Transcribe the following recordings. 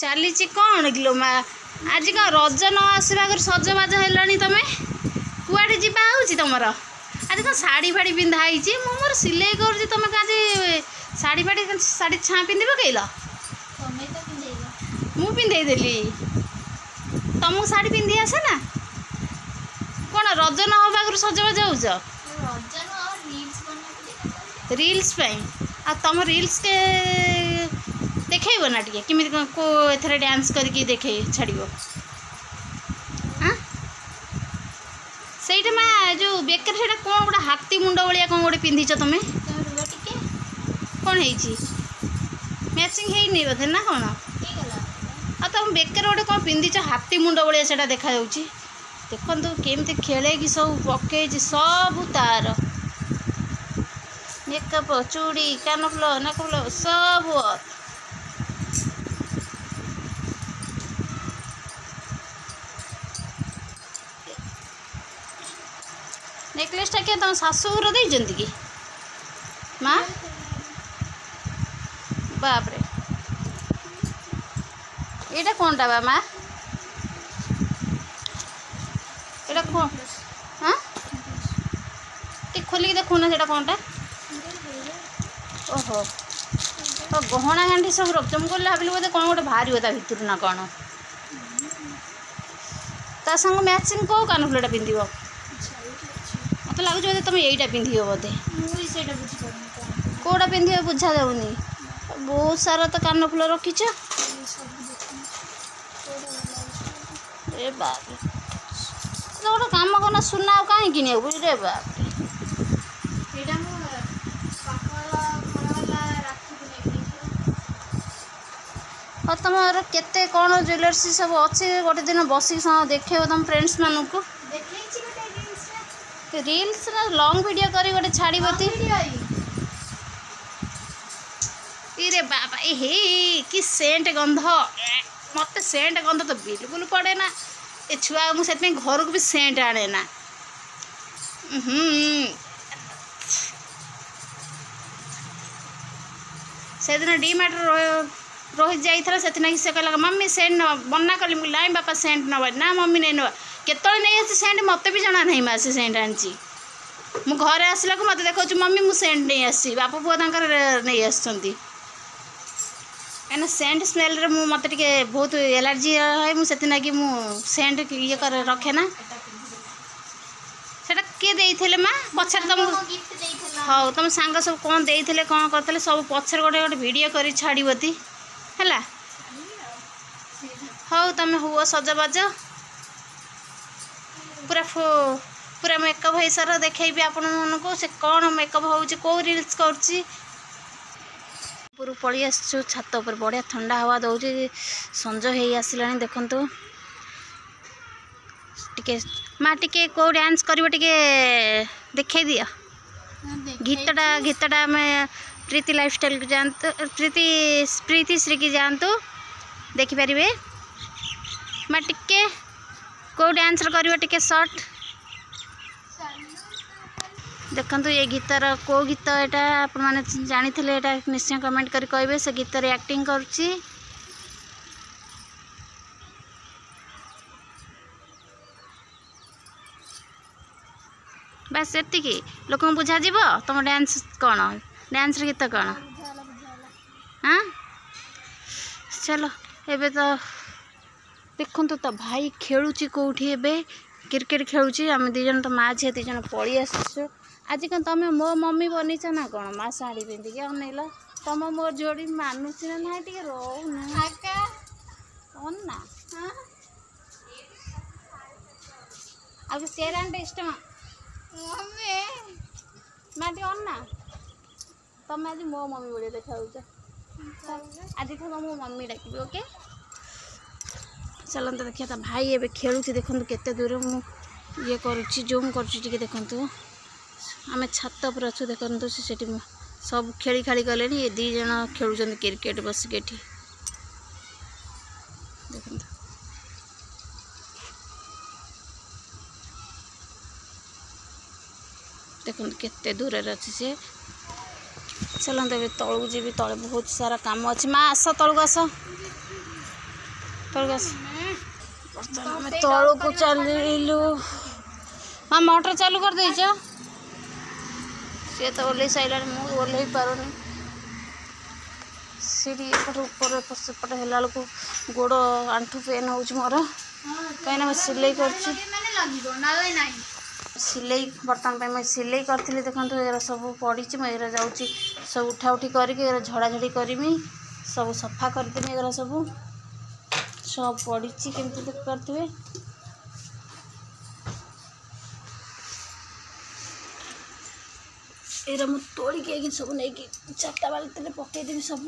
चली कौन किलो माँ आज कौन रज न आसवा आगे सजबाज है तुम कुआड़े जीवा हो तुमर आज कौन शाढ़ी फाड़ी पिंधाई मोर सिलाई कर तुम कहीं शाढ़ी फाड़ी शाढ़ी छाँ पिंधि पकईल मु पिंधेदेली तुमको शाढ़ी पिंधि आसे ना कौन रज न हवा आगे सजबाज हो रील्स आ तुम रील्स के देखो ना टे किमी को एथरे डांस करके देखे छाड़ से माँ जो बेकर से कौन गोटे हाथी मुंड भाया कौन गोटे पिंधिच तुम कौन है मैचिंग है नहीं बोधे ना कौन आ तुम बेकर गोटे कौन पिंधिच हाथी मुंड भाया से देखा देखो केमती खेले कि सब पकई सब तार मेकअप चूड़ी कानफुल नाकफुल सब नेकलेसटा क्या तुम शाशुघर देती कि माँ बापरे ये कौनटा बा माँ ये कौन हाँ टे खोलिक देखुना से कौनटा ओहो तो गहना गांठी सब रख मुझे भाविली बोधे कौन गोटे बाहर ता भितर ना कौन ता संग मैचिंग कौ कानफुलटा पिंध मत लगुच बोधे तुम यहीटा पिंध बोधे कौटा पिंध बुझा जाऊनी बहुत सारा तो कानफुल रखीच ए बाप गोटे कम करना सुना आ कहीं कि रे बाप और तुम केते कौन ज्वेलर्सी सब अच्छे गोटे दिन बसिक देखे तुम फ्रेंड्स मानक रील्स ना लॉन्ग वीडियो करी गोटे छाड़बती रे बाबा हे कि सेंट गंध मत सेंट गंध तो बिल्कुल पड़े ना ए छुआ मुझे घर को भी सेंट आने ना से दिन डीमार्ट रोहित जाइए से कहला मम्मी सेंट न मना कली मुझे बापा सेंट नवा ना मम्मी नहीं नवा केतले नहीं आसी सेंट मत भी जाना नहीं मैं से सेंट आनी मु घरे आसला को मत देखा मम्मी मु सेंट नहीं आसी बापा पुआ नहीं आसती कहीं सेंट स्मेल रे मु मत बहुत एलर्जी है मुझे सेंट ये कर रखे ना सेटा किए देइथिले माँ पछर तुमको हाँ तुम सांग सब कौन देइथिले कौन करते सब पछर गोटे गोटे वीडियो कर छाड़बती है हाँ तुम हुआ सजबाज पूरा पूरा मेकअप हो सारा देखेबी आपण मानक से कौन मेकअप हो रील्स कर पलि आस छात पर बढ़िया ठंडा हवा दौर संज हो आसला देखु टे माँ टे कौ डांस कर देखे दिया गीतटा आम प्रीति लाइफस्टाइल को जानतु प्रीति श्री की जानतु देखिपारे माँ टे कौ डांस कर सर्ट देखु ये गीतर को गीत यहाँ आप जानी निश्चय कमेंट कर कहे से गीतर एक्टिंग करुच्ची बस एति लोक बुझा जीव तुम डांस कौन डांस गीत कौन हाँ चलो एबे तो देखु तो भाई खेलुची कौटी एबे क्रिकेट खेलुची आम दीजन तो माँ झी दीजन पलि आसु आज कौन तुम मो मम्मी बनीच ना कौन माँ शाढ़ी पिंधिक अनैल तुम मोर जोड़ी मानुच ना ना टे रोना अब चेयर आंटे इष्ट मम्मी माँ टे अना तुम आज मो मम्मी बड़े देखा आज तुम मो मम्मी डाक ओके चलते देखिए तो भाई एवं खेलुची देखो केते दूर मुझे करुच्ची जूम करुच्ची देखु आम छात पर अच्छु देखु से सब खेली खाली गले ये दी जन खेलुं क्रिकेट बसिक देखु देखो केते दूर अच्छी सी चलते तलू जी तले बहुत सारा काम अच्छे माँ आस तलू आस तलू को चलू हाँ मोटर चालू कर देच सी तो ओल्ल सारा मुझे ओल्ल पारुनी सीढ़ी ऊपर सेपटे है बेलू गोड़ आंठू पेन हो मोर कहीं सिलाई कर सिलाई बर्तमान मैं सिलाई करी देखो ये सब पड़ी मुझे जाऊँगी सब उठा उठी करके झड़ाझड़ी करमी सब सफा करदेमी ये सब सब पड़ी केमती देख पारे ये मुझे तोड़िकी सब नहीं चार्टा बाल्टी पकईदेवी सब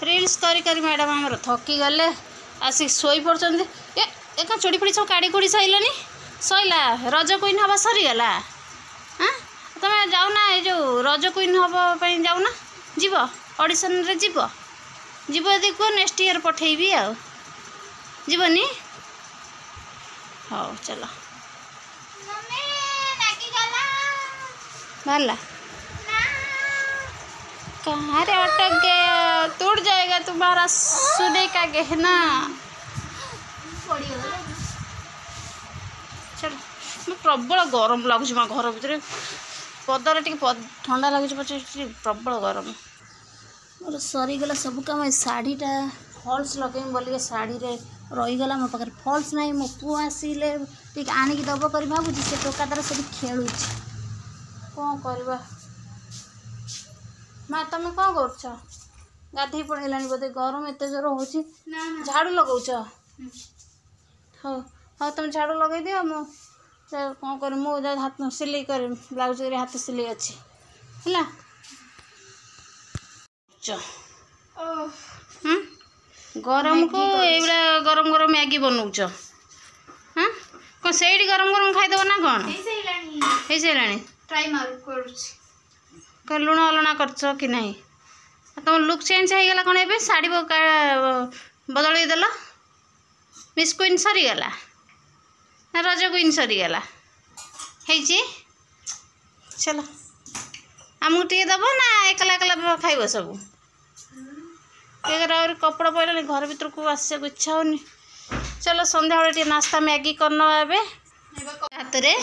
रील्स करी मैडम आमर थकी गले आसिक शोई पड़े एक चोड़ी पड़ी सब काड़ी कुड़ी सैलनी सैला रज क्वीन हवा सरीगला हाँ तुम जाऊना ये जो रज क्वीन हवाई जाऊना जीव ऑडिशन रे जीव जीव यदि कह नेक्स्ट ईयर पठेबी आ जीवनी हाँ चलो भला कहाँ रे अटक गया टूट जाएगा तुम्हारा सुने का गहना चलो मैं प्रबल गरम लगुच घर भितर पदार टे ठंडा लगुच पचे प्रबल गरम मोर सरीगला सब कम शाढ़ीटा फल्स लगे बोलिए शाढ़ी रे रहीगला मो पाखे फल्स ना मो पु आसिले टे आणिक दब कर भावुँ से टोका तार से खेलु कौन करवा माँ तुम कौन कर गाधे पड़ेगा बोधे गरम एत जोर हो झाड़ू लगाऊच हाँ हाँ तुम झाड़ू लगे दियो मु कौन कर हाथ सिलाई कर ब्लाउज हाथ सिलाई अच्छी है गरम को ये गरम गरम मैगी बनाऊच हाँ कौन से गरम गरम खाईदेव ना कौन हो सारा लुण अलना कर कि नहीं तुम लुक चेंज होगा कौन ए शाढ़ी बदल देल मिस क्वीन सरीगला ना रज क्वीन सरीगला चलो आमको टे दब ना एकला एकला खाइब सब और कपड़ा पड़े घर भर को आसा इच्छा होनी चलो संध्या बेले टे नास्ता मैगी करना हाथ रे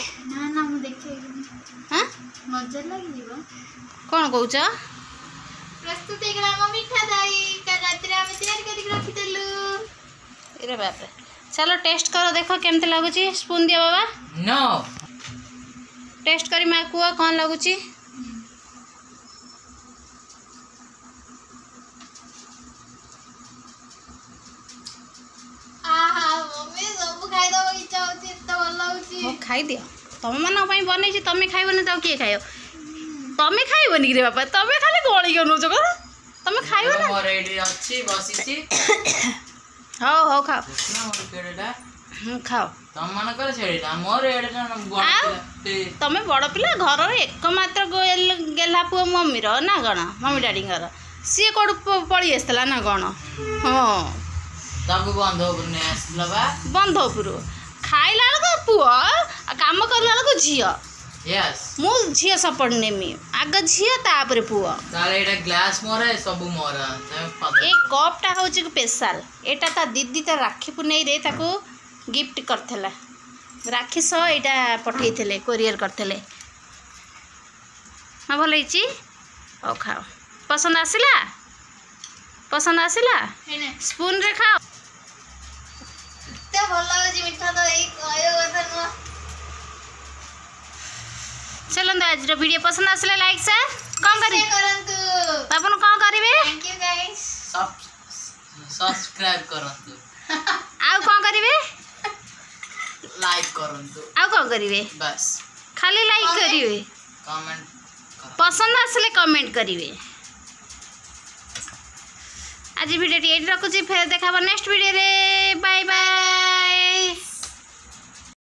हाँ कौन कौच प्रस्तुत मीठा दही अरे बाप रे चलो टेस्ट करो देखो केमती लगुच स्पून दिया बाबा नो टेस्ट करी माँ कुआ कौन लगुच खाई दियो तुम मान बन तुम खाइबन तो किए खाओ तुम खाइबन कि बापा तुम खाली गली नौच कर तुम खाइब हाँ हाँ खाओ खाओ तुम बड़ पिला घर एकमात्र गेला पुआ मम्मी ना कौन मम्मी डैडी सी कौट पड़ी आसला ना कौन हाँ बंधपुर खाइला पुआ काम करला झी मु झी सपोर्ट नेमी आग झी तापर पुआ ग्लास मोर सब मोर ए कपटा हूँ स्पेशल एटा ता दीदी ता राखी पुनई रे ताको गिफ्ट करथला राखी सह यहाँ पठे कोरियर करते हाँ भल हो खाओ पसंद आसला स्पून रे खाओ चलते आज वीडियो पसंद आसला लाइक से कौन करी अपन कौन करेंगे सब्सक्राइब करंतु आउ कौन करेंगे लाइक करंतु आउ कौन करेंगे बस खाली लाइक करेंगे कमेंट पसंद आसले कमेंट करेंगे आज वीडियो ये रखुची फिर देखा नेक्स्ट वीडियो रे बाय बाय।